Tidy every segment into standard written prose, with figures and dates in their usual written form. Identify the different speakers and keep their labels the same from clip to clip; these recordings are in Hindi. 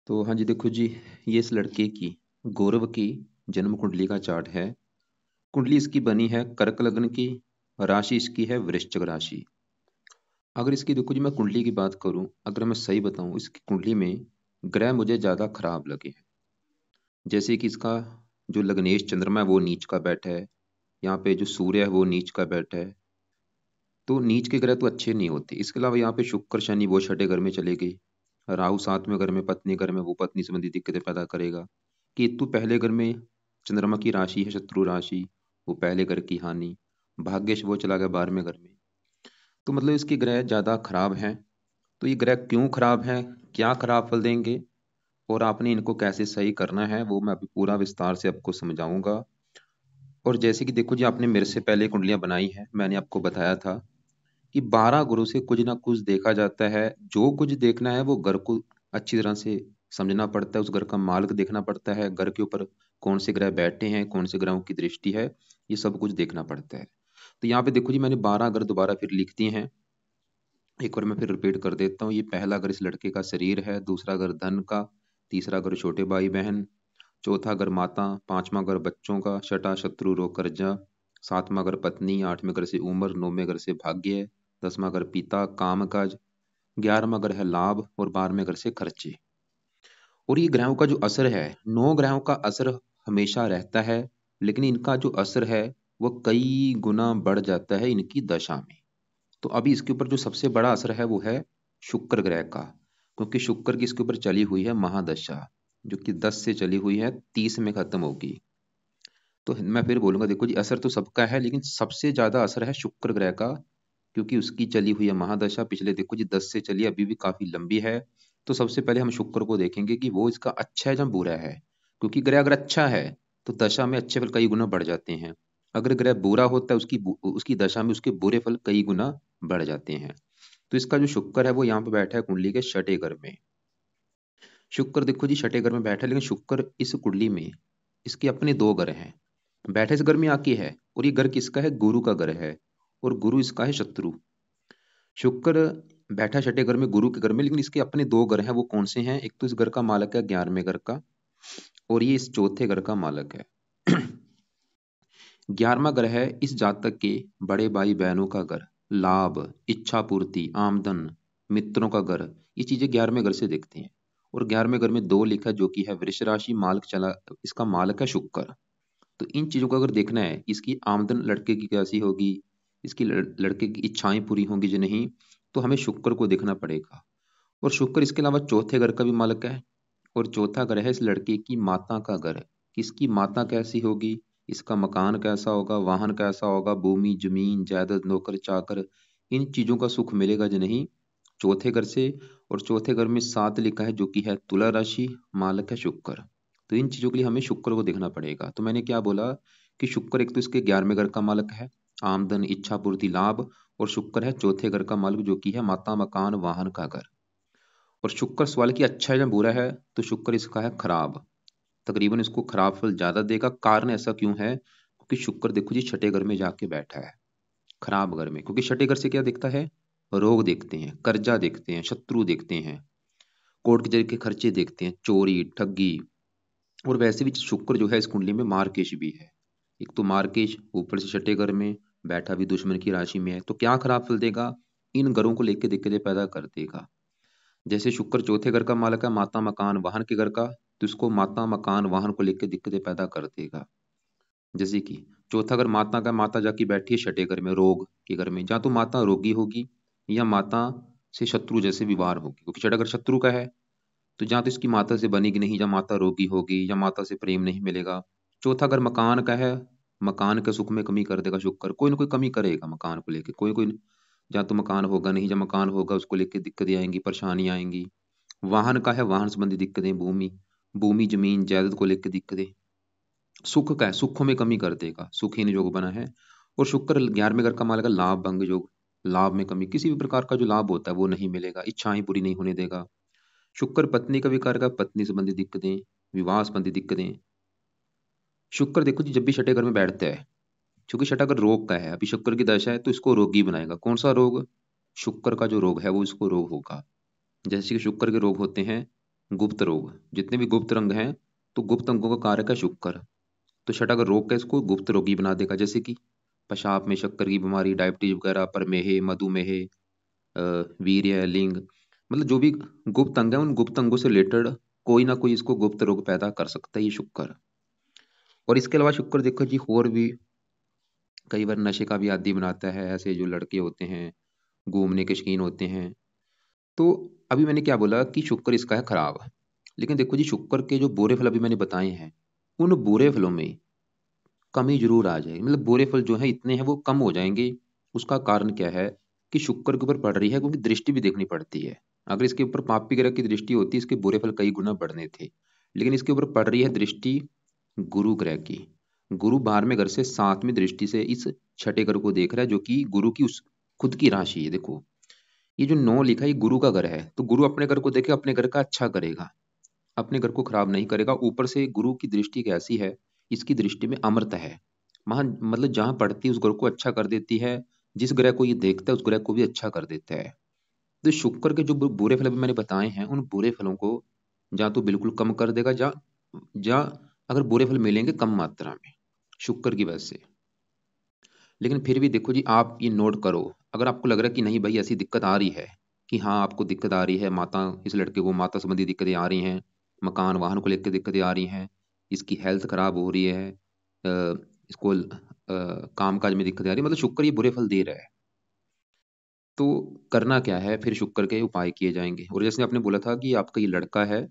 Speaker 1: तो हाँ जी, देखो जी, ये इस लड़के की गौरव की जन्म कुंडली का चार्ट है। कुंडली इसकी बनी है कर्क लग्न की। राशि इसकी है वृश्चिक राशि। अगर इसकी देखो जी मैं कुंडली की बात करूं, अगर मैं सही बताऊं, इसकी कुंडली में ग्रह मुझे ज्यादा खराब लगे हैं। जैसे कि इसका जो लग्नेश चंद्रमा है वो नीच का बैठा है। यहाँ पे जो सूर्य है वो नीच का बैठा है। तो नीच के ग्रह तो अच्छे नहीं होते। इसके अलावा यहाँ पे शुक्र शनि वो छठे घर में चले गए। राहु सातवें घर में, पत्नी घर में, वो पत्नी संबंधी दिक्कतें पैदा करेगा। केतु पहले घर में, चंद्रमा की राशि है शत्रु राशि, वो पहले घर की हानि। भाग्यश वो चला गया 12वें घर में। तो मतलब इसके ग्रह ज्यादा खराब हैं। तो ये ग्रह क्यों खराब हैं, क्या खराब फल देंगे, और आपने इनको कैसे सही करना है, वो मैं अभी पूरा विस्तार से आपको समझाऊंगा। और जैसे कि देखो जी, आपने मेरे से पहले कुंडलियां बनाई है, मैंने आपको बताया था कि 12 गुरु से कुछ ना कुछ देखा जाता है। जो कुछ देखना है वो घर को अच्छी तरह से समझना पड़ता है, उस घर का मालिक देखना पड़ता है, घर के ऊपर कौन से ग्रह बैठे हैं, कौन से ग्रहों की दृष्टि है, ये सब कुछ देखना पड़ता है। तो यहाँ पे देखो जी, मैंने 12 घर दोबारा फिर लिख दिए हैं। एक बार मैं फिर रिपीट कर देता हूँ। ये पहला घर इस लड़के का शरीर है, दूसरा घर धन का, तीसरा घर छोटे भाई बहन, चौथा घर माता, पांचवा घर बच्चों का, छठा शत्रु रोग कर्जा, सातवां घर पत्नी, आठवें घर से उम्र, नौवें घर से भाग्य, दसवां घर पिता काम काज, 11वां घर है लाभ, और 12वें घर से खर्चे। और ये ग्रहों का जो असर है, 9 ग्रहों का असर हमेशा रहता है, लेकिन इनका जो असर है वो कई गुना बढ़ जाता है इनकी दशा में। तो अभी इसके ऊपर जो सबसे बड़ा असर है वो है शुक्र ग्रह का, क्योंकि शुक्र की इसके ऊपर चली हुई है महादशा, जो कि 10 से चली हुई है, 30 में खत्म होगी। तो मैं फिर बोलूंगा, देखो जी, असर तो सबका है, लेकिन सबसे ज्यादा असर है शुक्र ग्रह का, क्योंकि उसकी चली हुई है महादशा। पिछले देखो जी 10 से चली, अभी भी काफी लंबी है। तो सबसे पहले हम शुक्र को देखेंगे कि वो इसका अच्छा है या बुरा है। क्योंकि ग्रह अगर अच्छा है तो दशा में अच्छे फल कई गुना बढ़ जाते हैं। अगर ग्रह बुरा होता है, उसकी दशा में उसके बुरे फल कई गुना बढ़ जाते हैं। तो इसका जो शुक्र है वो यहाँ पे बैठा है कुंडली के छठे घर में। शुक्र देखो जी छठे घर में बैठा है, लेकिन शुक्र इस कुंडली में इसके अपने 2 घर हैं। बैठे इस घर में आके है, और ये घर किसका है, गुरु का घर है, और गुरु इसका है शत्रु। शुक्र बैठा छठे घर में गुरु के घर में, लेकिन इसके अपने 2 घर हैं। वो कौन से हैं, एक तो इस घर का मालक है 11वें घर का, और ये इस चौथे घर का मालक है। 11वां घर है इस जातक के बड़े भाई बहनों का घर, लाभ, इच्छा पूर्ति, आमदन, मित्रों का घर। ये चीजें 11वें घर से दिखती हैं। और 11वें घर में 2 लिखा है, जो कि है वृष राशि, मालक चला, इसका मालक है शुक्र। तो इन चीजों को अगर देखना है, इसकी आमदन लड़के की कैसी होगी, इसकी लड़के की इच्छाएं पूरी होंगी जो नहीं, तो हमें शुक्र को देखना पड़ेगा। और शुक्र इसके अलावा चौथे घर का भी मालक है, और चौथा घर है इस लड़के की माता का घर। किसकी माता कैसी होगी, इसका मकान कैसा होगा, वाहन कैसा होगा, भूमि जमीन जायदाद नौकर चाकर, इन चीजों का सुख मिलेगा जो नहीं, चौथे घर से। और चौथे घर में 7 लिखा है, जो कि है तुला राशि, मालक है शुक्र। तो इन चीजों के लिए हमें शुक्र को देखना पड़ेगा। तो मैंने क्या बोला कि शुक्र एक तो इसके 11वें घर का मालक है, आमदन इच्छा पूर्ति लाभ, और शुक्र है चौथे घर का मालक, जो कि है माता मकान वाहन का घर। और शुक्र सवाल की अच्छा है या बुरा है, तो शुक्र इसका है खराब। तकरीबन इसको खराब फल ज्यादा देगा। कारण ऐसा क्यों है, क्योंकि शुक्र देखो जी छठे घर में जाके बैठा है, खराब घर में। क्योंकि छठे घर से क्या दिखता है, रोग देखते हैं, कर्जा देखते हैं, शत्रु देखते हैं, कोर्ट कचहरी के खर्चे देखते हैं, चोरी ठगी। और वैसे भी शुक्र जो है इस कुंडली में मार्केश भी है। एक तो मार्केश ऊपर से छठे घर में बैठा भी दुश्मन की राशि में है, तो क्या खराब फल देगा, इन घरों को लेकर दिक्कतें पैदा कर देगा। जैसे शुक्र चौथे घर का मालक है, माता मकान वाहन के घर का, तो इसको माता मकान वाहन को लेकर दिक्कतें पैदा कर देगा। जैसे कि चौथा घर माता का, माता जाके बैठी है छठे घर में रोग के घर में, जहाँ तो माता रोगी होगी, या माता से शत्रु जैसे व्यवहार होगी, क्योंकि छठा घर शत्रु का है। तो जहाँ तो इसकी माता से बनेगी नहीं, या माता रोगी होगी, या माता से प्रेम नहीं मिलेगा। चौथा घर मकान का है, मकान के सुख में कमी कर देगा शुक्र, कोई ना कोई कमी करेगा मकान को लेके, कोई कोई। जहाँ तो मकान होगा नहीं, जब मकान होगा उसको लेके दिक्कतें आएंगी, परेशानी आएंगी। वाहन का है, वाहन संबंधी दिक्कतें, भूमि भूमि जमीन जायदाद को लेकर दिक्कतें। सुख का है, सुखों में कमी कर देगा, सुखहीन योग बना है। और शुक्र 11वें घर का मालक है, लाभ भंग योग, लाभ में कमी, किसी भी प्रकार का जो लाभ होता है वो नहीं मिलेगा, इच्छाएं पूरी नहीं होने देगा। शुक्र पत्नी का विकार का, पत्नी संबंधी दिक्कतें, विवाह संबंधी दिक्कतें। शुक्र देखो जी जब भी छठे घर में बैठता है, क्योंकि छठा घर रोग का है, अभी शुक्र की दशा है, तो इसको रोगी बनाएगा। कौन सा रोग, शुक्र का जो रोग है वो इसको रोग होगा। जैसे कि शुक्र के रोग होते हैं गुप्त रोग, जितने भी गुप्त रंग हैं, तो गुप्त अंगों का कारक है शुक्र। तो छठा अगर रोग का इसको गुप्त रोगी बना देगा, जैसे कि पेशाब में शक्कर की बीमारी, डायबिटीज वगैरह, प्रमेह, मधुमेह, वीर्य, लिंग, मतलब जो भी गुप्त अंग है उन गुप्त अंगों से रिलेटेड कोई ना कोई इसको गुप्त रोग पैदा कर सकता है ये शुक्र। और इसके अलावा शुक्र देखो जी और भी कई बार नशे का भी आदी बनाता है, ऐसे जो लड़के होते हैं, घूमने के शौकीन होते हैं। तो अभी मैंने क्या बोला कि शुक्र इसका है खराब, लेकिन देखो जी शुक्र के जो बुरे फल अभी मैंने बताए हैं, उन बुरे फलों में कमी जरूर आ जाएगी, मतलब बुरे फल जो है इतने हैं वो कम हो जाएंगे। उसका कारण क्या है कि शुक्र के ऊपर पड़ रही है, क्योंकि दृष्टि भी देखनी पड़ती है। अगर इसके ऊपर पापी ग्रह की दृष्टि होती इसके बुरे फल कई गुना बढ़ने थे, लेकिन इसके ऊपर पड़ रही है दृष्टि गुरु ग्रह की। गुरु 12वें घर से 7वीं दृष्टि से इस छठे घर को देख रहा है, जो कि गुरु की उस खुद की राशि है। देखो ये जो 9 लिखा है ये गुरु का घर है, तो गुरु अपने घर को देखे अपने घर का अच्छा करेगा, अपने घर को खराब नहीं करेगा। ऊपर से गुरु की दृष्टि कैसी है, इसकी दृष्टि में अमृत है, वहां मतलब जहां पड़ती है उस ग्रह को अच्छा कर देती है, जिस ग्रह को ये देखता है उस ग्रह को भी अच्छा कर देता है। तो शुक्र के जो बुरे फल भी मैंने बताए हैं, उन बुरे फलों को या तो बिल्कुल कम कर देगा, या अगर बुरे फल मिलेंगे कम मात्रा में शुक्र की वजह से। लेकिन फिर भी देखो जी आप ये नोट करो, अगर आपको लग रहा है कि नहीं भाई ऐसी दिक्कत आ रही है, कि हाँ आपको दिक्कत आ रही है, माता इस लड़के को माता संबंधी दिक्कतें आ रही हैं, मकान वाहन को लेकर दिक्कतें आ रही हैं, इसकी हेल्थ खराब हो रही है, इसको काम काज में दिक्कतें आ रही है, मतलब शुक्र ये बुरे फल दे रहा है। तो करना क्या है, फिर शुक्र के उपाय किए जाएंगे। और जैसे आपने बोला था कि आपका ये लड़का है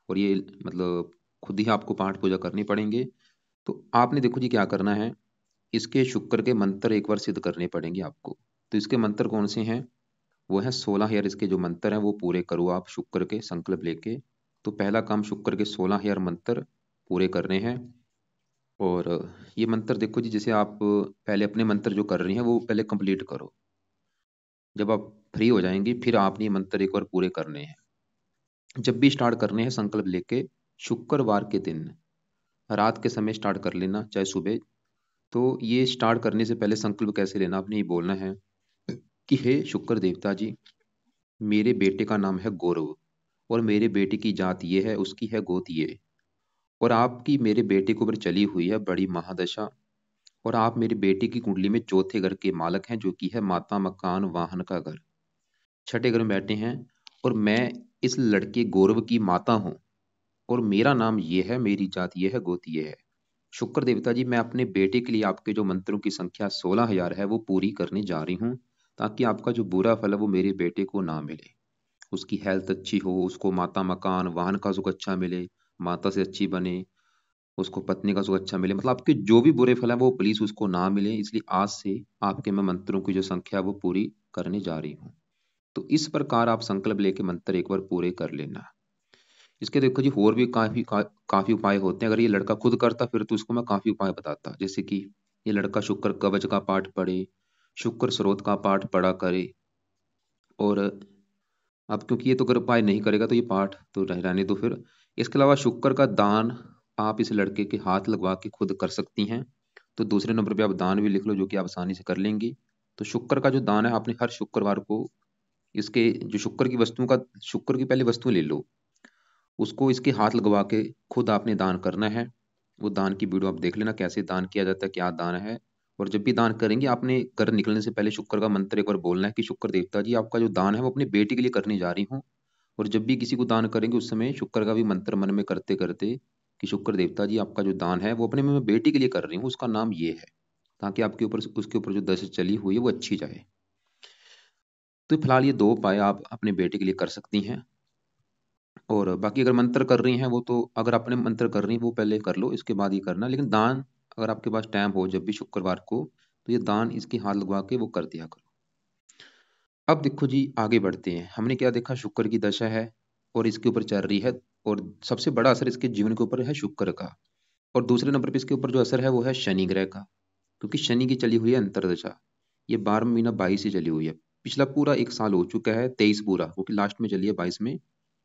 Speaker 1: और ये मतलब खुद ही आपको पाठ पूजा करनी पड़ेंगे, तो आपने देखो जी क्या करना है, इसके शुक्र के मंत्र एक बार सिद्ध करने पड़ेंगे आपको। तो इसके मंत्र कौन से हैं, वो है 16,000 इसके जो मंत्र हैं वो पूरे करो आप शुक्र के संकल्प लेके। तो पहला काम शुक्र के 16,000 मंत्र पूरे करने हैं। और ये मंत्र देखो जी, जैसे आप पहले अपने मंत्र जो कर रही हैं वो पहले कंप्लीट करो, जब आप फ्री हो जाएंगी फिर आपने ये मंत्र एक बार पूरे करने हैं। जब भी स्टार्ट करने हैं संकल्प लेके, शुक्रवार के दिन रात के समय स्टार्ट कर लेना, चाहे सुबह। तो ये स्टार्ट करने से पहले संकल्प कैसे लेना, आपने ये बोलना है कि हे शुक्र देवता जी, मेरे बेटे का नाम है गौरव, और मेरे बेटे की जात ये है, उसकी है गोत ये, और आपकी मेरे बेटे के ऊपर चली हुई है बड़ी महादशा, और आप मेरे बेटे की कुंडली में चौथे घर के मालक हैं, जो कि है माता मकान वाहन का घर, छठे घर में बैठे हैं। और मैं इस लड़के गौरव की माता हूँ, और मेरा नाम ये है, मेरी जात ये है, गोत ये है। शुक्र देवता जी, मैं अपने बेटे के लिए आपके जो मंत्रों की संख्या 16,000 है वो पूरी करने जा रही हूँ, ताकि आपका जो बुरा फल है वो मेरे बेटे को ना मिले, उसकी हेल्थ अच्छी हो, उसको माता मकान वाहन का सुख अच्छा मिले, माता से अच्छी बने, उसको पत्नी का सुख अच्छा मिले, मतलब आपके जो भी बुरे फल है वो प्लीज उसको ना मिले। इसलिए आज से आपके मैं मंत्रों की जो संख्या है वो पूरी करने जा रही हूँ। तो इस प्रकार आप संकल्प लेके मंत्र एक बार पूरे कर लेना। इसके देखो जी और भी काफी उपाय होते हैं। अगर ये लड़का खुद करता फिर तो उसको मैं काफी उपाय बताता, जैसे कि ये लड़का शुक्र कवच का पाठ पढ़े, शुक्र स्रोत का पाठ पढ़ा करे। और अब क्योंकि ये तो अगर उपाय नहीं करेगा तो ये पाठ तो रहने दो फिर। इसके अलावा शुक्र का दान आप इस लड़के के हाथ लगवा के खुद कर सकती हैं। तो दूसरे नंबर पे आप दान भी लिख लो, जो कि आप आसानी से कर लेंगी। तो शुक्र का जो दान है आपने हर शुक्रवार को इसके जो शुक्र की वस्तुओं का, शुक्र की पहले वस्तु ले लो, उसको इसके हाथ लगवा के खुद आपने दान करना है। वो दान की वीडियो आप देख लेना कैसे दान किया जाता है, क्या दान है। और जब भी दान करेंगे आपने घर निकलने से पहले शुक्र का मंत्र एक बार बोलना है कि शुक्र देवता जी, आपका जो दान है वो अपनी बेटी के लिए करने जा रही हूँ। और जब भी किसी को दान करेंगे उस समय शुक्र का भी मंत्र मन में करते करते कि शुक्र देवता जी, आपका जो दान है वो अपने मैं बेटी के लिए कर रही हूँ, उसका नाम ये है, ताकि आपके ऊपर उसके ऊपर जो दशा चली हुई है वो अच्छी जाए। तो फिलहाल ये दो उपाय आप अपने बेटे के लिए कर सकती हैं। और बाकी अगर मंत्र कर रही हैं वो तो, अगर अपने मंत्र कर रही हैं वो पहले कर लो, इसके बाद ही करना। लेकिन दान अगर आपके पास टाइम हो जब भी शुक्रवार को, तो ये दान इसके हाथ लगवा के वो कर दिया करो। अब देखो जी आगे बढ़ते हैं। हमने क्या देखा, शुक्र की दशा है और इसके ऊपर चल रही है, और सबसे बड़ा असर इसके जीवन के ऊपर है शुक्र का। और दूसरे नंबर पे इसके ऊपर जो असर है वो है शनि ग्रह का, क्योंकि शनि की चली हुई है अंतरदशा। ये 12 महीना 22 से चली हुई है, पिछला पूरा एक साल हो चुका है, 23 पूरा, क्योंकि लास्ट में चली है 22 में।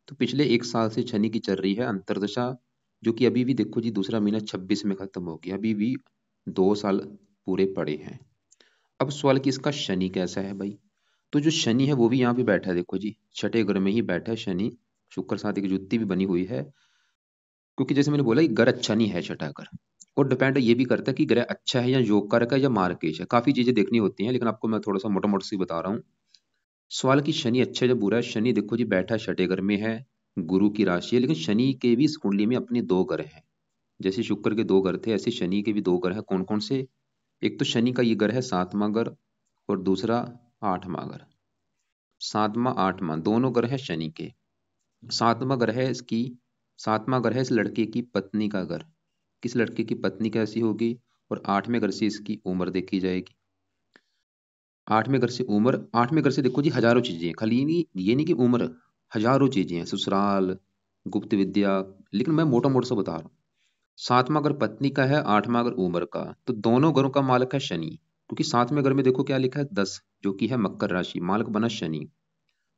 Speaker 1: तो पिछले एक साल से शनि की चल रही है अंतरदशा, जो कि अभी भी देखो जी दूसरा महीना 26 में खत्म हो गया, अभी भी 2 साल पूरे पड़े हैं। अब सवाल कि इसका शनि कैसा है भाई। तो जो शनि है वो भी यहाँ पे बैठा है, देखो जी छठे घर में ही बैठा है शनि। शुक्र साथ एक जुत्ती भी बनी हुई है, क्योंकि जैसे मैंने बोला, ये ग्रह अच्छा नहीं है छठा घर। और डिपेंड ये भी करता है कि ग्रह अच्छा है या योग कारक है या मार्केश है, काफी चीजें देखनी होती हैं, लेकिन आपको मैं थोड़ा सा मोटा मोटा सी बता रहा हूँ। सवाल की शनि अच्छा है या बुरा है। शनि देखो जी बैठा छठे घर में है, गुरु की राशि है, लेकिन शनि के भी इस कुंडली में अपने दो ग्रह हैं। जैसे शुक्र के दो ग्रह थे, ऐसे शनि के भी दो ग्रह हैं। कौन कौन से? एक तो शनि का ये ग्रह है सातवां घर, और दूसरा आठवां घर। सातवां आठवां दोनों ग्रह हैं शनि के। सातवां ग्रह है इसकी, सातवां ग्रह है इस लड़के की पत्नी का घर। किस लड़के की पत्नी कैसी होगी? और आठवें घर से इसकी उम्र देखी जाएगी। आठवें घर से उम्र, आठवें घर से देखो जी हजारों चीजें हैं, खाली नहीं, ये नहीं कि उम्र, हजारों चीजें हैं, ससुराल, गुप्त विद्या। लेकिन मैं मोटा मोटा सा बता रहा हूँ। सातवां घर पत्नी का है, आठवां घर उम्र का, तो दोनों घरों का मालक है शनि। क्योंकि सातवें घर में देखो क्या लिखा है, 10, जो कि है मकर राशि, मालक बना शनि।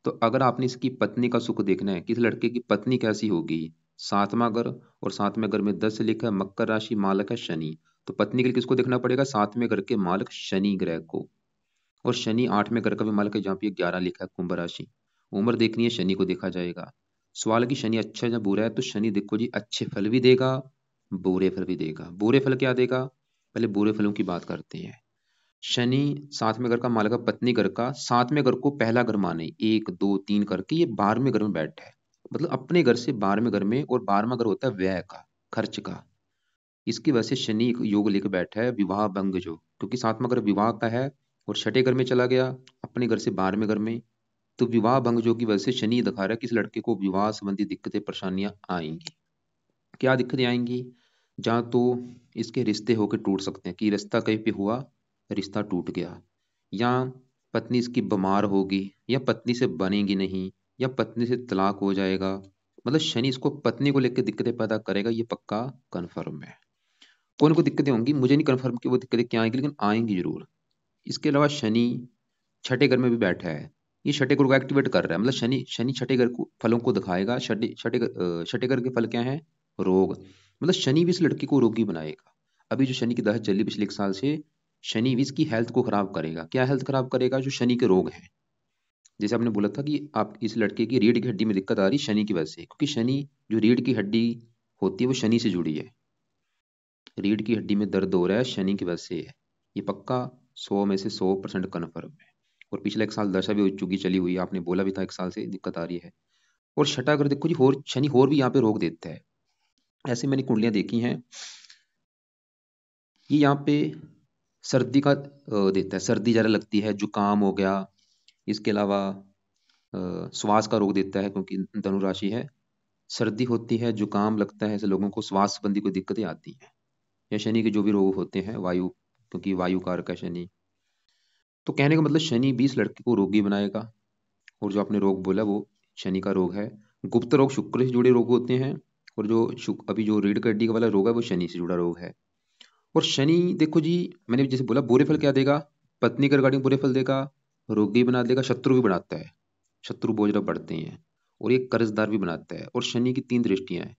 Speaker 1: तो अगर आपने इसकी पत्नी का सुख देखना है कि इस लड़के की पत्नी कैसी होगी, सातवां घर, और सातवें घर में 10 से लिखा है मकर राशि, मालक है शनि। तो पत्नी के लिए किसको देखना पड़ेगा? सातवें घर के मालक शनि ग्रह को। और शनि आठवें घर का भी मालक है, जहाँ पे 11 लिखा है कुंभ राशि। उम्र देखनी है, शनि को देखा जाएगा। सवाल की शनि अच्छा है या बुरा है, तो शनि देखो जी अच्छे फल भी देगा, बुरे फल भी देगा। बुरे फल क्या देगा? पहले बुरे फलों की बात करते हैं। शनि सातवें घर का मालक है, पत्नी घर का। सातवें घर को पहला घर माने, एक दो तीन करके ये 12वें घर में बैठा है। मतलब अपने घर से 12वें घर में, और 12वां घर होता है व्यय का, खर्च का। इसकी वजह से शनि एक योग लेकर बैठा है, विवाह भंग जो, क्योंकि सातवां घर विवाह का है, और छठे घर में चला गया अपने घर से 12वें घर में। तो विवाह भंग जो की वजह से शनि दिखा रहा है कि इस लड़के को विवाह संबंधी दिक्कतें परेशानियां आएंगी। क्या दिक्कतें आएंगी? जहाँ तो इसके रिश्ते होकर टूट सकते हैं, कि रिश्ता कहीं पे हुआ, रिश्ता टूट गया, या पत्नी इसकी बीमार होगी, या पत्नी से बनेगी नहीं, या पत्नी से तलाक हो जाएगा। मतलब शनि इसको पत्नी को लेकर दिक्कतें पैदा करेगा, ये पक्का कन्फर्म है। कौन को दिक्कतें होंगी मुझे नहीं कन्फर्म कि वो दिक्कतें क्या आएंगी, लेकिन आएंगी जरूर। इसके अलावा शनि छठे घर में भी बैठा है, ये छठे घर को एक्टिवेट कर रहा है। मतलब शनि शनि छठे घर को फलों को दिखाएगा। छठे घर के फल क्या है? रोग। मतलब शनि भी इस लड़की को रोगी बनाएगा। अभी जो शनि की दशा चली पिछले 1 साल से, शनि भी इसकी हेल्थ को खराब करेगा। क्या हेल्थ खराब करेगा? जो शनि के रोग हैं। जैसे आपने बोला था कि आप इस लड़के की रीढ़ की हड्डी में दिक्कत आ रही शनि की वजह से, क्योंकि शनि जो रीढ़ की हड्डी होती है वो शनि से जुड़ी है। रीढ़ की हड्डी में दर्द हो रहा है, शनि की वजह से है। ये पक्का 100 में से 100% कन्फर्म है। और पिछले 1 साल दशा भी हो चुकी, चली हुई, आपने बोला भी था 1 साल से दिक्कत आ रही है। और छठा अगर देखो जी, और शनि और भी यहाँ पे रोक देता है। ऐसे मैंने कुंडलियां देखी हैं, ये यहाँ पे सर्दी का देता है, सर्दी ज़्यादा लगती है, जुकाम हो गया। इसके अलावा श्वास का रोग देता है, क्योंकि धनु राशि है। सर्दी होती है, जुकाम लगता है, ऐसे लोगों को श्वास संबंधी कोई दिक्कतें आती हैं। या शनि के जो भी रोग होते हैं, वायु, क्योंकि वायु कारक है शनि। तो कहने का मतलब शनि 20 लड़के को रोगी बनाएगा। और जो आपने रोग बोला वो शनि का रोग है। गुप्त रोग शुक्र से जुड़े रोग होते हैं, और जो अभी जो रीढ़ की हड्डी का वाला रोग है वो शनि से जुड़ा रोग है। और शनि देखो जी, मैंने जैसे बोला बुरे फल क्या देगा, पत्नी के रिगार्डिंग बुरे फल देगा, रोगी बना देगा, शत्रु भी बनाता है, शत्रु बोझ बढ़ते हैं, और ये कर्जदार भी बनाता है। और शनि की 3 दृष्टियां हैं।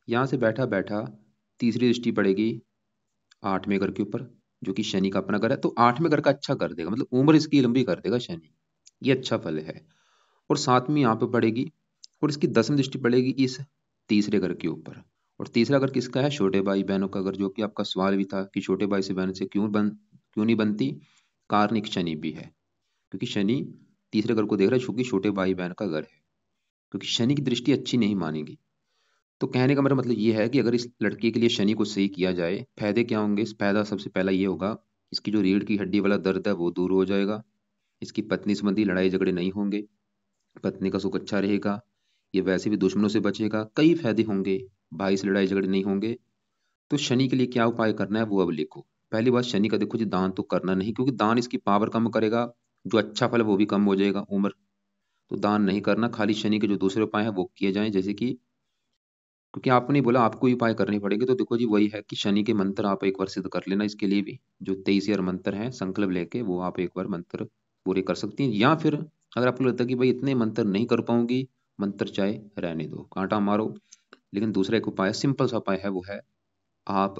Speaker 1: यहाँ से बैठा बैठा तीसरी दृष्टि पड़ेगी 8वें घर के ऊपर, जो कि शनि का अपना घर है। तो 8वें घर का अच्छा कर देगा, मतलब उम्र इसकी लंबी कर देगा शनि। ये अच्छा फल है। और 7वीं यहाँ पे पड़ेगी, और इसकी 10वीं दृष्टि पड़ेगी इस तीसरे घर के ऊपर। और तीसरा घर किसका है? छोटे भाई बहनों का घर, जो कि आपका सवाल भी था कि छोटे भाई से बहन से क्यों नहीं बनती। कार्निक शनि भी है, क्योंकि शनि तीसरे घर को देख रहा है, क्योंकि छोटे भाई बहन का घर है। क्योंकि शनि की दृष्टि अच्छी नहीं मानेगी। तो कहने का मेरा मतलब ये है कि अगर इस लड़के के लिए शनि को सही किया जाए, फायदे क्या होंगे? इस फायदा सबसे पहला ये होगा, इसकी जो रीढ़ की हड्डी वाला दर्द है वो दूर हो जाएगा। इसकी पत्नी संबंधी लड़ाई झगड़े नहीं होंगे, पत्नी का सुख अच्छा रहेगा। ये वैसे भी दुश्मनों से बचेगा, कई फायदे होंगे। भाई से लड़ाई झगड़े नहीं होंगे। तो शनि के लिए क्या उपाय करना है वो अब लिखो। पहली बात, शनि का देखो जी दान तो करना नहीं, क्योंकि दान इसकी पावर कम करेगा, जो अच्छा फल है वो भी कम हो जाएगा, उम्र। तो दान नहीं करना, खाली शनि के जो दूसरे उपाय हैं वो किए जाएं, जैसे कि, क्योंकि आपने बोला आपको ही उपाय करने पड़ेंगे, तो देखो जी वही है कि शनि के मंत्र आप एक बार सिद्ध कर लेना। इसके लिए भी जो 23 मंत्र हैं संकल्प लेके, वो आप एक बार मंत्र पूरे कर सकती हैं। या फिर अगर आपको लगता है कि भाई इतने मंत्र नहीं कर पाऊंगी, मंत्र चाहे रहने दो, कांटा मारो। लेकिन दूसरा एक उपाय, सिंपल सा उपाय है, वो है आप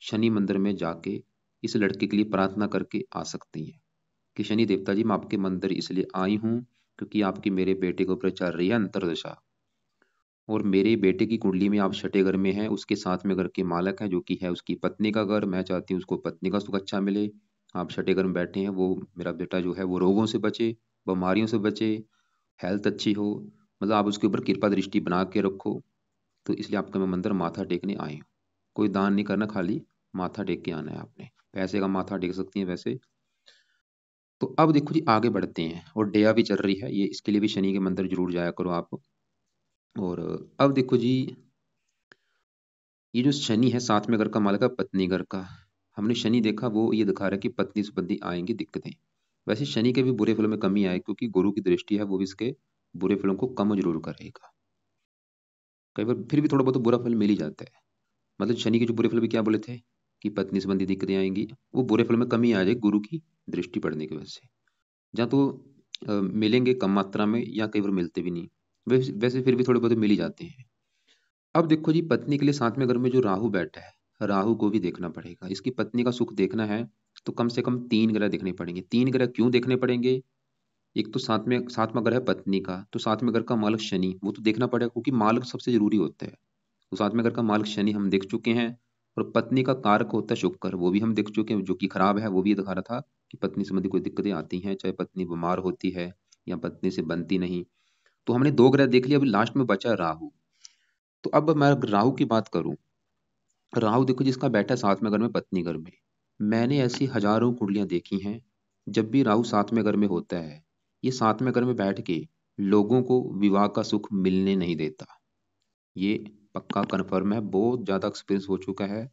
Speaker 1: शनि मंदिर में जाके इस लड़के के लिए प्रार्थना करके आ सकती हैं कि शनि देवता जी, मैं आपके मंदिर इसलिए आई हूँ क्योंकि आपकी मेरे बेटे के ऊपर चल रही है अंतरदशा। और मेरे बेटे की कुंडली में आप छठे घर में हैं, उसके साथ में घर के मालक हैं जो कि है उसकी पत्नी का घर। मैं चाहती हूँ उसको पत्नी का सुख अच्छा मिले। आप छठे घर में बैठे हैं, वो मेरा बेटा जो है वो रोगों से बचे, बीमारियों से बचे, हेल्थ अच्छी हो, मतलब आप उसके ऊपर कृपा दृष्टि बना के रखो। तो इसलिए आपका मैं मंदिर माथा टेकने आई हूँ। कोई दान नहीं करना, खाली माथा टेक के आना है आपने। पैसे का माथा टेक सकती हैं वैसे। तो अब देखो जी आगे बढ़ते हैं, और डेया भी चल रही है ये, इसके लिए भी शनि के मंदिर जरूर जाया करो आप। और अब देखो जी, ये जो शनि है साथ में घर का मालक है पत्नी घर का। हमने शनि देखा, वो ये दिखा रहा है कि पत्नी संबंधी आएंगी दिक्कतें। वैसे शनि के भी बुरे फलों में कमी आए, क्योंकि गुरु की दृष्टि है, वो भी इसके बुरे फलों को कम जरूर करेगा। कई बार फिर भी थोड़ा बहुत तो बुरा फल मिल ही जाता है। मतलब शनि के जो बुरे फल भी क्या बोले थे कि पत्नी संबंधी दिक्कतें आएंगी, वो बुरे फल में कमी आ जाए गुरु की दृष्टि पड़ने की वजह से। जहाँ तो मिलेंगे कम मात्रा में, या कई बार मिलते भी नहीं। वैसे फिर भी थोड़े बहुत मिल ही जाते हैं। अब देखो जी, पत्नी के लिए साथ में घर में जो राहु बैठा है, राहु को भी देखना पड़ेगा। इसकी पत्नी का सुख देखना है तो कम से कम 3 ग्रह देखने पड़ेंगे। 3 ग्रह क्यों देखने पड़ेंगे? एक तो साथ में ग्रह है पत्नी का, तो साथ में घर का मालक शनि, वो तो देखना पड़ेगा क्योंकि मालक सबसे जरूरी होता है। तो साथ में घर का मालक शनि हम देख चुके हैं। और पत्नी का कारक होता है शुक्र, वो भी हम देख चुके हैं, जो कि खराब है। वो भी ये दिखा रहा था कि पत्नी संबंधी कोई दिक्कतें आती हैं, चाहे पत्नी बीमार होती है या पत्नी से बनती नहीं। तो हमने 2 ग्रह देख लिया, अभी लास्ट में बचा राहु। तो अब मैं राहु की बात करूं, राहु देखो जिसका बैठा है साथ में घर में पत्नी घर में। मैंने ऐसी हजारों कुंडलियां देखी हैं, जब भी राहु साथ में घर में होता है, ये साथ में घर में बैठ के लोगों को विवाह का सुख मिलने नहीं देता। ये पक्का कन्फर्म है, बहुत ज्यादा एक्सपीरियंस हो चुका है।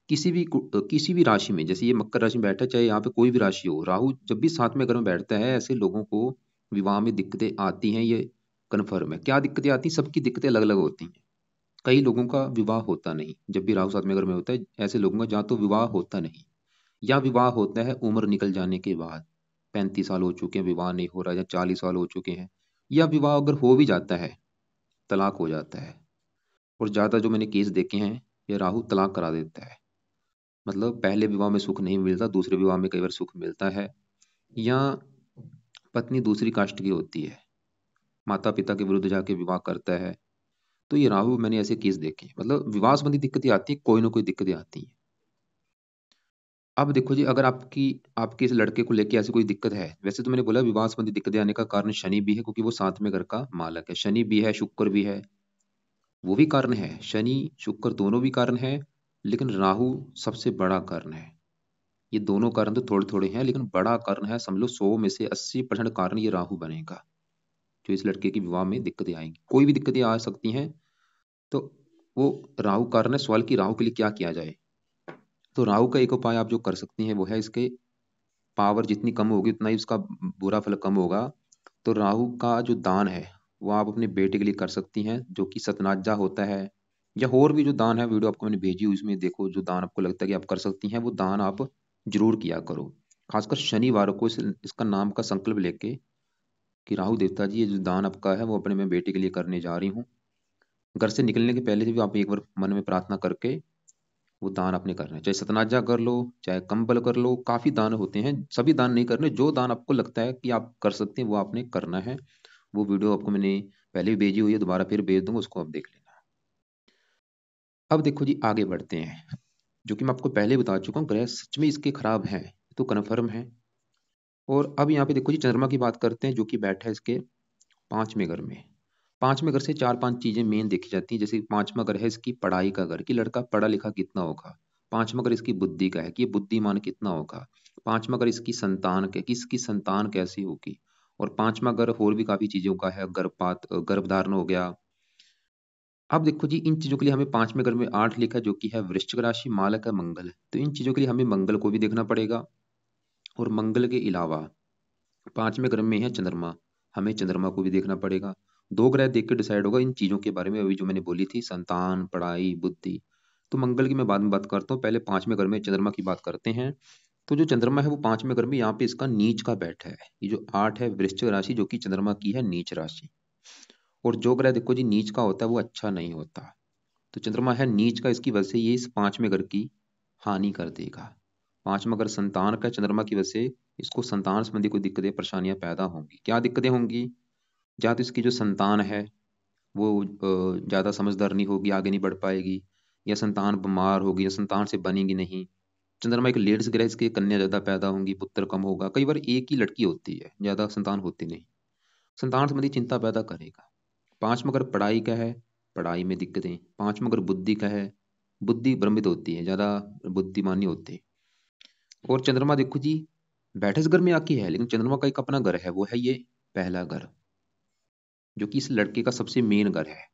Speaker 1: किसी भी राशि में, जैसे ये मकर राशि में बैठा है, चाहे यहाँ पे कोई भी राशि हो, राहु जब भी साथ में घर में बैठता है, ऐसे लोगों को विवाह में दिक्कतें आती हैं। ये कन्फर्म है। क्या दिक्कतें आती हैं? सबकी दिक्कतें अलग अलग होती हैं। कई लोगों का विवाह होता नहीं जब भी राहु साथ में घर में होता है। ऐसे लोगों का जहाँ तो विवाह होता नहीं, या विवाह होता है उम्र निकल जाने के बाद, 35 साल हो चुके हैं विवाह नहीं हो रहा, या 40 साल हो चुके हैं, या विवाह अगर हो भी जाता है तलाक हो जाता है। और ज्यादा जो मैंने केस देखे हैं, ये राहु तलाक करा देता है। मतलब पहले विवाह में सुख नहीं मिलता, दूसरे विवाह में कई बार सुख मिलता है। या पत्नी दूसरी कास्ट की होती है, माता पिता के विरुद्ध जाके विवाह करता है। तो ये राहु, मैंने ऐसे केस देखे हैं। मतलब विवाह संबंधी दिक्कतें आती है, कोई ना कोई दिक्कतें आती हैं। अब देखो जी, अगर आपके इस लड़के को लेके ऐसी कोई दिक्कत है, वैसे तो मैंने बोला विवाह संबंधी दिक्कतें आने का कारण शनि भी है, क्योंकि वो साथ में घर का मालक है। शनि भी है, शुक्र भी है, वो भी कारण है। शनि शुक्र दोनों भी कारण है, लेकिन राहु सबसे बड़ा कारण है। ये दोनों कारण तो थोड़े थोड़े हैं, लेकिन बड़ा कारण है। समझ लो 100 में से 80% कारण ये राहु बनेगा, जो इस लड़के की विवाह में दिक्कतें आएंगी। कोई भी दिक्कतें आ सकती हैं, तो वो राहु कारण है। सवाल की राहु के लिए क्या किया जाए? तो राहु का एक उपाय आप जो कर सकती हैं वो है, इसके पावर जितनी कम होगी उतना ही उसका बुरा फल कम होगा। तो राहु का जो दान है, वो आप अपने बेटे के लिए कर सकती हैं, जो कि सतनाजा होता है। या और भी जो दान है, वीडियो आपको मैंने भेजी हुई, इसमें देखो जो दान आपको लगता है कि आप कर सकती हैं, वो दान आप जरूर किया करो। खासकर शनिवार को इसका नाम का संकल्प लेके कि राहु देवता जी, ये जो दान आपका है वो अपने मैं बेटे के लिए करने जा रही हूँ। घर से निकलने के पहले से भी आप एक बार मन में प्रार्थना करके वो दान आपने करना है। चाहे सतनाजा कर लो, चाहे कंबल कर लो, काफी दान होते हैं। सभी दान नहीं करने, जो दान आपको लगता है कि आप कर सकते हैं वो आपने करना है। वो वीडियो आपको मैंने पहले भी भेजी हुई है, दोबारा फिर भेज दूंगा, उसको आप देख लेना। अब देखो जी आगे बढ़ते हैं। जो कि मैं आपको पहले बता चुका हूँ, ग्रह सच में इसके खराब हैं, तो कन्फर्म है। और अब यहाँ पे देखो जी, चंद्रमा की बात करते हैं, जो कि बैठा है इसके 5वें घर में। 5वें घर से 4-5 चीजें मेन देखी जाती हैं। जैसे 5वां घर है इसकी पढ़ाई का घर, कि लड़का पढ़ा लिखा कितना होगा। 5वां घर इसकी बुद्धि का है, कि ये बुद्धिमान कितना होगा। 5वां घर इसकी संतान का, कि इसकी संतान कैसी होगी। और 5वां घर और भी काफी चीजों का है, गर्भधारण हो गया। अब देखो जी, इन चीजों के लिए हमें 5वें घर में 8 लिखा है, जो कि है वृश्चिक राशि, मालक है मंगल। तो इन चीजों के लिए हमें मंगल को भी देखना पड़ेगा। और मंगल के अलावा 5वें घर में है चंद्रमा, हमें चंद्रमा को भी देखना पड़ेगा। 2 ग्रह देख के डिसाइड होगा इन चीजों के बारे में, अभी जो मैंने बोली थी, संतान, पढ़ाई, बुद्धि। तो मंगल की मैं बाद में बात करता हूँ, पहले 5वें घर में चंद्रमा की बात करते हैं। तो जो चंद्रमा है वो 5वें घर में, यहाँ पे इसका नीच का बैठ है। ये जो 8 है वृश्चिक राशि, जो कि चंद्रमा की है नीच राशि। और जो ग्रह देखो जी नीच का होता है वो अच्छा नहीं होता। तो चंद्रमा है नीच का, इसकी वजह से ये इस 5वें घर की हानि कर देगा। 5वां घर संतान का, चंद्रमा की वजह से इसको संतान संबंधी कोई दिक्कतें परेशानियां पैदा होंगी। क्या दिक्कतें होंगी? जहाँ तो इसकी जो संतान है वो ज़्यादा समझदार नहीं होगी, आगे नहीं बढ़ पाएगी, या संतान बीमार होगी, या संतान से बनेगी नहीं। चंद्रमा एक लेड्स ग्रह, इसके कन्या ज़्यादा पैदा होंगी, पुत्र कम होगा। कई बार एक ही लड़की होती है, ज़्यादा संतान होती नहीं। संतान संबंधी चिंता पैदा करेगा। 5 में अगर पढ़ाई का है, पढ़ाई में दिक्कतें। 5 में अगर बुद्धि का है, बुद्धि भ्रमित होती है, ज़्यादा बुद्धिमानी होती है। और चंद्रमा देखो जी, बैठे इस घर में आके है, लेकिन चंद्रमा का एक अपना घर है, वो है ये पहला घर, जो कि इस लड़के का सबसे मेन घर है।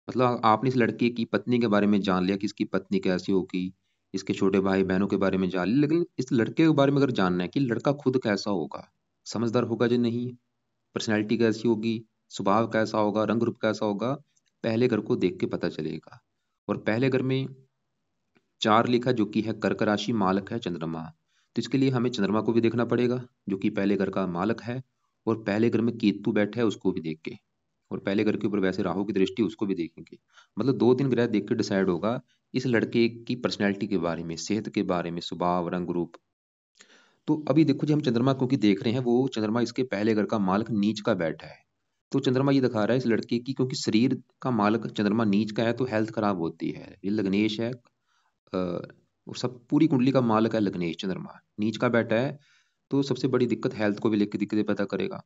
Speaker 1: मतलब आपने इस लड़के की पत्नी के बारे में जान लिया कि इसकी पत्नी कैसी होगी, इसके छोटे भाई बहनों के बारे में जान लिया, लेकिन इस लड़के के बारे में अगर जानना है कि लड़का खुद कैसा होगा, समझदार होगा या नहीं, पर्सनैलिटी कैसी होगी, स्वभाव कैसा होगा, रंग रूप कैसा होगा, पहले घर को देख के पता चलेगा। और पहले घर में 4 लिखा, जो कि है कर्क राशि, मालक है चंद्रमा। तो इसके लिए हमें चंद्रमा को भी देखना पड़ेगा, जो कि पहले घर का मालक है। और पहले घर में केतु बैठा है, उसको भी देख के। और पहले घर के ऊपर वैसे राहु की दृष्टि, उसको भी देखेंगे। मतलब 2-3 ग्रह देख के डिसाइड होगा इस लड़के की पर्सनैलिटी के बारे में, सेहत के बारे में, स्वभाव, रंग रूप। तो अभी देखो जी, हम चंद्रमा क्योंकि देख रहे हैं, वो चंद्रमा इसके पहले घर का मालक नीच का बैठा है। तो चंद्रमा ये दिखा रहा है इस लड़के की, क्योंकि शरीर का मालक चंद्रमा नीच का है तो हेल्थ खराब होती है। ये लग्नेश है, वो सब पूरी कुंडली का मालक है लग्नेश, चंद्रमा नीच का बैठा है। तो सबसे बड़ी दिक्कत हेल्थ को भी लेकर दिक्कतें पैदा करेगा।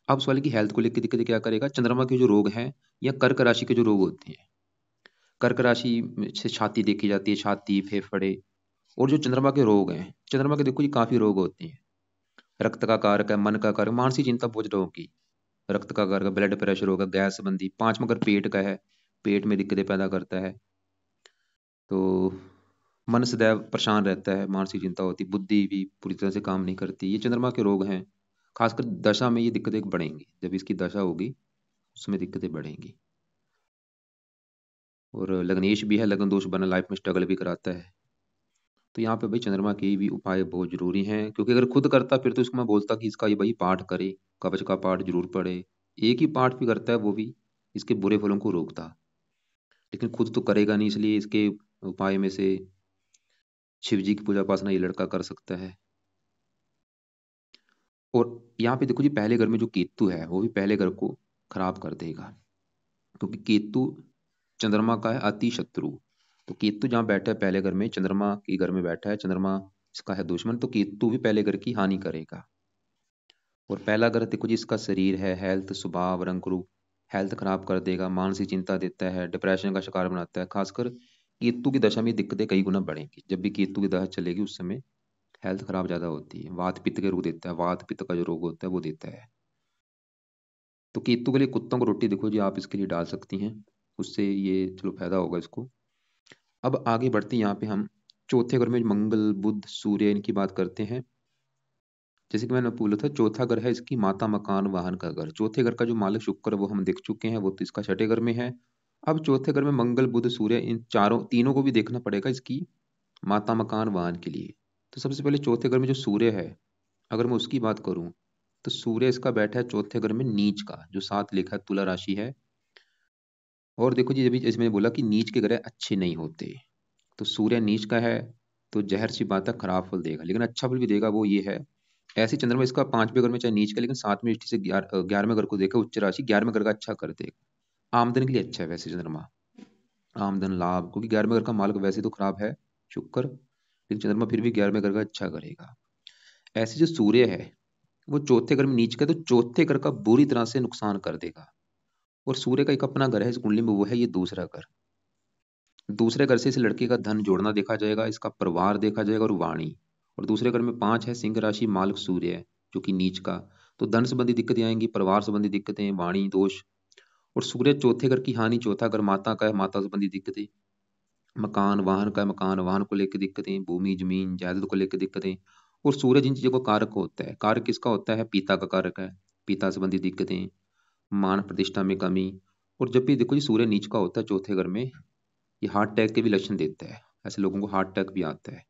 Speaker 1: अब सवाल है कि हेल्थ को लेकर दिक्कतें क्या करेगा। चंद्रमा के जो रोग हैं, या कर्क राशि के जो रोग होते हैं, कर्क राशि से छाती देखी जाती है, छाती, फेफड़े। और जो चंद्रमा के रोग हैं, चंद्रमा के देखो जी काफी रोग होते हैं। रक्त का कारक है, मन का कारक, मानसिक चिंता बोझ रोग की। रक्त का कारक, ब्लड प्रेशर होगा, गैस संबंधी। 5 में अगर पेट का है, पेट में दिक्कतें पैदा करता है। तो मन सदैव परेशान रहता है, मानसिक चिंता होती, बुद्धि भी पूरी तरह से काम नहीं करती। ये चंद्रमा के रोग हैं। खासकर दशा में ये दिक्कतें बढ़ेंगी, जब इसकी दशा होगी उसमें दिक्कतें बढ़ेंगी। और लग्नेश भी है, लग्न दोष बना, लाइफ में स्ट्रगल भी कराता है। तो यहाँ पे भाई चंद्रमा के भी उपाय बहुत जरूरी हैं, क्योंकि अगर खुद करता फिर तो इसको मैं बोलता कि इसका ये भाई पाठ करे, कवच का पाठ जरूर पढ़े। एक ही पाठ भी करता है, वो भी इसके बुरे फलों को रोकता, लेकिन खुद तो करेगा नहीं। इसलिए इसके उपाय में से शिव जी की पूजा उपासना ये लड़का कर सकता है। और यहाँ पे देखो जी, पहले घर में जो केतु है, वो भी पहले घर को खराब कर देगा, क्योंकि केतु चंद्रमा का है अति शत्रु। तो केतु जहाँ बैठा है पहले घर में, चंद्रमा के घर में बैठा है, चंद्रमा इसका है दुश्मन, तो केतु भी पहले घर की हानि करेगा। और पहला घर देखो जी, इसका शरीर है, हेल्थ, स्वभाव, रंग रूप। हेल्थ खराब कर देगा, मानसिक चिंता देता है, डिप्रेशन का शिकार बनाता है। खासकर केतु की दशा में दिक्कतें कई गुना बढ़ेंगी। जब भी केतु की दशा चलेगी उस समय हेल्थ खराब ज्यादा होती है। वात पित्त के रोग देता है, वात पित्त का जो रोग होता है वो देता है। तो केतु के लिए कुत्तों को रोटी देखो जी, आप इसके लिए डाल सकती हैं, उससे ये चलो फायदा होगा इसको। अब आगे बढ़ते हैं, यहाँ पे हम चौथे घर में मंगल, बुध, सूर्य, इनकी बात करते हैं। जैसे कि मैंने बोला था, चौथा घर है इसकी माता, मकान, वाहन का घर। चौथे घर का जो मालिक शुक्र है, वो हम देख चुके हैं, वो तो इसका छठे घर में है। अब चौथे घर में मंगल, बुध, सूर्य, इन चारों तीनों को भी देखना पड़ेगा इसकी माता, मकान, वाहन के लिए। तो सबसे पहले चौथे घर में जो सूर्य है, अगर मैं उसकी बात करूं, तो सूर्य इसका बैठा है चौथे घर में नीच का, जो 7 लिखा है, तुला राशि है। और देखो जी, अभी जैसे मैंने बोला कि नीच के ग्रह अच्छे नहीं होते, तो सूर्य नीच का है, तो जहर सी बात है, खराब फल देगा। लेकिन अच्छा फल भी देगा, वो ये है, ऐसे चंद्रमा इसका 5वें घर में चाहे नीच का, लेकिन 7वें दृष्टि से 11वें घर को देखा, उच्च राशि 11वें घर का अच्छा कर देगा। आमदन के लिए अच्छा है वैसे चंद्रमा, आमदन, लाभ, क्योंकि 11वें घर का मालक वैसे तो खराब है शुक्र, लेकिन चंद्रमा फिर भी 11वें घर का अच्छा करेगा। ऐसे जो सूर्य है, वो चौथे घर में नीच का है, तो चौथे घर का बुरी तरह से नुकसान कर देगा। और सूर्य का एक अपना घर है इस कुंडली में, वो है ये दूसरा घर। दूसरे घर से इस लड़के का धन जोड़ना देखा जाएगा, इसका परिवार देखा जाएगा, और वाणी। और दूसरे घर में 5 है, सिंह राशि, मालक सूर्य है, जो कि नीच का। तो धन संबंधी दिक्कतें आएंगी, परिवार संबंधी दिक्कतें, वाणी दोष। और सूर्य चौथे घर की हानि, चौथा घर माता का है, माता संबंधी दिक्कतें। मकान, वाहन का है, मकान, वाहन को लेकर दिक्कतें, भूमि, जमीन, जायदाद को लेकर दिक्कतें। और सूर्य जिन चीजों का कारक होता है, कारक किसका होता है, पिता का कारक है, पिता संबंधी दिक्कतें, मान प्रतिष्ठा में कमी। और जब भी देखो जी, सूर्य नीच का होता है चौथे घर में, ये हार्ट अटैक के भी लक्षण देता है। ऐसे लोगों को हार्ट अटैक भी आता है,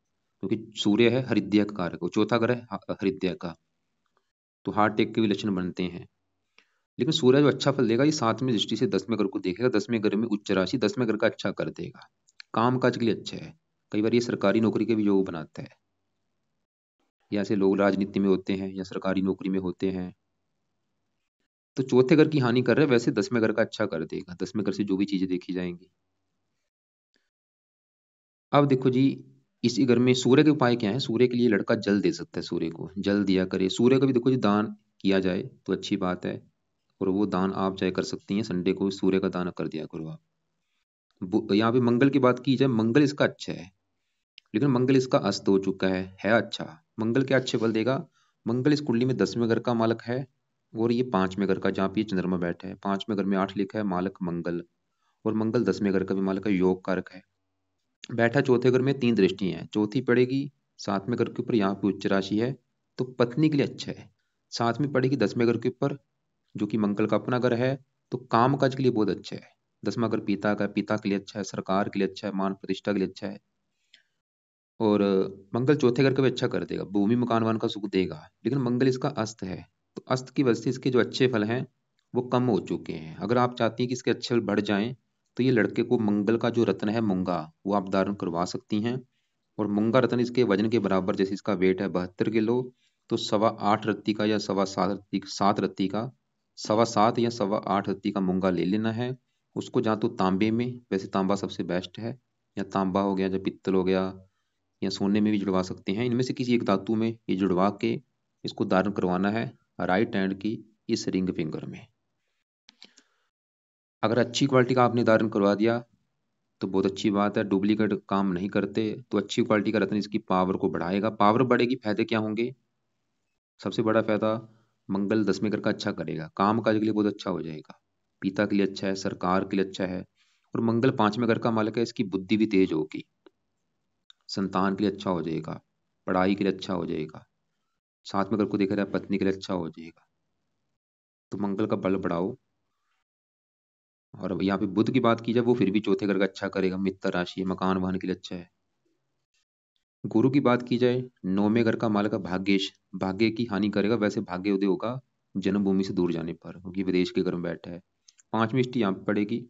Speaker 1: क्योंकि सूर्य है हृदय का कारक, वो चौथा घर है हृदय का, तो हार्ट अटैक के भी लक्षण बनते हैं। लेकिन सूर्य जो अच्छा फल देगा, ये 7वें दृष्टि से 10वें घर को देखेगा, 10वें घर में उच्च राशि, 10वें घर का अच्छा कर देगा, काम काज के लिए अच्छा है। कई बार ये सरकारी नौकरी के भी योग बनाता है, या ऐसे लोग राजनीति में होते हैं या सरकारी नौकरी में होते हैं, तो चौथे घर की हानि कर रहा है, वैसे 10वें घर का अच्छा कर देगा। 10वें घर से जो भी चीजें देखी जाएंगी। अब देखो जी, इसी घर में सूर्य के उपाय क्या है? सूर्य के लिए लड़का जल दे सकता है, सूर्य को जल दिया करे। सूर्य का भी देखो जी दान किया जाए तो अच्छी बात है, और वो दान आप चाहे कर सकती हैं, संडे को सूर्य का दान कर दिया करो आप। यहाँ पे मंगल की बात की जाए, मंगल इसका अच्छा है, लेकिन मंगल इसका अस्त हो चुका है अच्छा। मंगल क्या अच्छे फल देगा? मंगल इस कुंडली में 10वें घर का मालक है, और ये 5वें घर का, जहाँ पे ये चंद्रमा बैठा है 5वें घर में 8 लिखा है, मालक मंगल। और मंगल 10वें घर का भी मालक है, योग कारक है। बैठा चौथे घर में, 3 दृष्टि हैं, चौथी पड़ेगी 7वें घर के ऊपर, यहाँ पे उच्च राशि है, तो पत्नी के लिए अच्छा है। 7वीं पड़ेगी 10वें घर के ऊपर, जो कि मंगल का अपना घर है, तो काम काज के लिए बहुत अच्छा है। 10वां घर पिता का, पिता के लिए अच्छा है, सरकार के लिए अच्छा है, मान प्रतिष्ठा के लिए अच्छा है। और मंगल चौथे घर का भी अच्छा कर देगा, भूमि मकान वन का सुख देगा, लेकिन मंगल इसका अस्त है, तो अस्त की वजह से इसके जो अच्छे फल हैं वो कम हो चुके हैं। अगर आप चाहती हैं कि इसके अच्छे फल बढ़ जाएं, तो ये लड़के को मंगल का जो रत्न है मूंगा, वो आप धारण करवा सकती हैं। और मूंगा रत्न इसके वजन के बराबर, जैसे इसका वेट है 72 किलो, तो 8.25 रत्ती का या 7.25 रत्ती, 7 रत्ती का, 7.25 या 8.25 रत्ती का मूंगा ले लेना है। उसको जहाँ तो तांबे में, वैसे तांबा सबसे बेस्ट है, या तांबा हो गया, या पित्तल हो गया, या सोने में भी जुड़वा सकते हैं, इनमें से किसी एक धातु में ये जुड़वा के इसको धारण करवाना है राइट हैंड की इस रिंग फिंगर में। अगर अच्छी क्वालिटी का आपने धारण करवा दिया तो बहुत अच्छी बात है, डुप्लीकेट काम नहीं करते। तो अच्छी क्वालिटी का रत्न इसकी पावर को बढ़ाएगा, पावर बढ़ेगी, फायदे क्या होंगे? सबसे बड़ा फायदा, मंगल 10वें घर का अच्छा करेगा, काम काज के लिए बहुत अच्छा हो जाएगा, पिता के लिए अच्छा है, सरकार के लिए अच्छा है। और मंगल 5वें घर का मालिक है, इसकी बुद्धि भी तेज होगी, संतान के लिए अच्छा हो जाएगा, पढ़ाई के लिए अच्छा हो जाएगा, साथ में अगर को देखा जाए पत्नी के लिए अच्छा हो जाएगा। तो मंगल का बल बढ़ाओ। और यहाँ पे बुध की बात की जाए, वो फिर भी चौथे घर का अच्छा करेगा, मित्र राशि है, मकान वाहन के लिए अच्छा है। गुरु की बात की जाए, 9वें घर का मालक भाग्येश, भाग्य की हानि करेगा, वैसे भाग्य उदय होगा जन्मभूमि से दूर जाने पर, क्योंकि विदेश के घर में बैठा है। 5वीं दृष्टि यहाँ पे पड़ेगी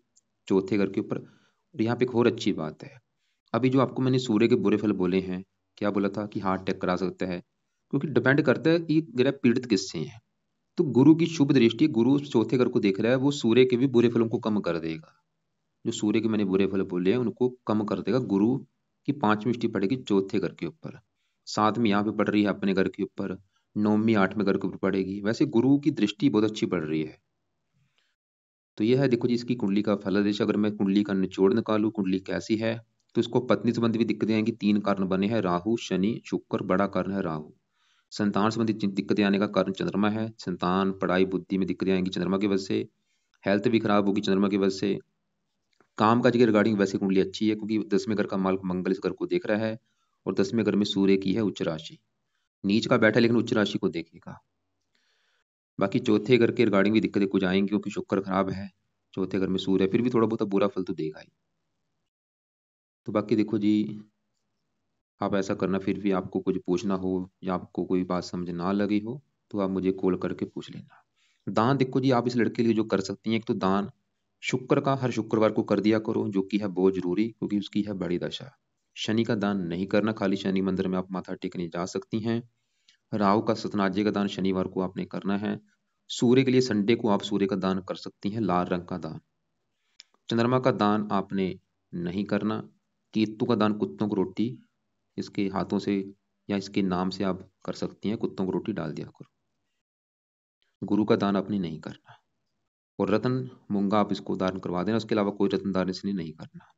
Speaker 1: चौथे घर के ऊपर। और यहाँ पे एक और अच्छी बात है, अभी जो आपको मैंने सूर्य के बुरे फल बोले हैं, क्या बोला था कि हार्ट अटैक करा सकता है, क्योंकि डिपेंड करता है कि ग्रह पीड़ित किससे है। तो गुरु की शुभ दृष्टि, गुरु चौथे घर को देख रहा है, वो सूर्य के भी बुरे फलों को कम कर देगा। जो सूर्य के मैंने बुरे फल बोले हैं उनको कम कर देगा। गुरु की 5वीं दृष्टि पड़ेगी चौथे घर के ऊपर, 7वीं यहाँ पे पड़ रही है अपने घर के ऊपर, 9वीं 8वें घर के ऊपर पड़ेगी। वैसे गुरु की दृष्टि बहुत अच्छी पड़ रही है। तो यह है, देखो जी, इसकी कुंडली का फलादेश। अगर मैं कुंडली का निचोड़ निकालू कुंडली कैसी है, तो इसको पत्नी संबंधी भी दिक्कतें आएंगी। 3 कारण बने हैं, राहु शनि शुक्र, बड़ा कारण है राहु। संतान संबंधी दिक्कतें आने का कारण चंद्रमा है, संतान पढ़ाई बुद्धि में दिक्कतें आएंगी चंद्रमा की वजह से, हेल्थ भी खराब होगी चंद्रमा की वजह से। काम काज के रिगार्डिंग वैसे कुंडली अच्छी है, क्योंकि 10वें घर का मालक मंगल इस घर को देख रहा है, और 10वें घर में सूर्य की है उच्च राशि, नीच का बैठा है लेकिन उच्च राशि को देखेगा। बाकी चौथे घर के रिगार्डिंग भी दिक्कतें कुछ आएंगी, क्योंकि शुक्र खराब है, चौथे घर में सूर्य, फिर भी थोड़ा बहुत बुरा फल तो देगा ही। तो बाकी देखो जी, आप ऐसा करना, फिर भी आपको कुछ पूछना हो या आपको कोई बात समझ ना लगी हो, तो आप मुझे कॉल करके पूछ लेना। दान देखो जी, आप इस लड़के के लिए जो कर सकती हैं, एक तो दान शुक्र का हर शुक्रवार को कर दिया करो, जो कि है बहुत जरूरी, क्योंकि उसकी है बड़ी दशा। शनि का दान नहीं करना, खाली शनि मंदिर में आप माथा टेकने जा सकती हैं। राहु का सतनाजे का दान शनिवार को आपने करना है। सूर्य के लिए संडे को आप सूर्य का दान कर सकती हैं, लाल रंग का दान। चंद्रमा का दान आपने नहीं करना। केतु का दान, कुत्तों को रोटी इसके हाथों से या इसके नाम से आप कर सकती हैं, कुत्तों को रोटी डाल दिया करो। गुरु का दान आपने नहीं करना। और रत्न मूंगा आप इसको दान करवा देना, उसके अलावा कोई रत्न दान इसने नहीं करना।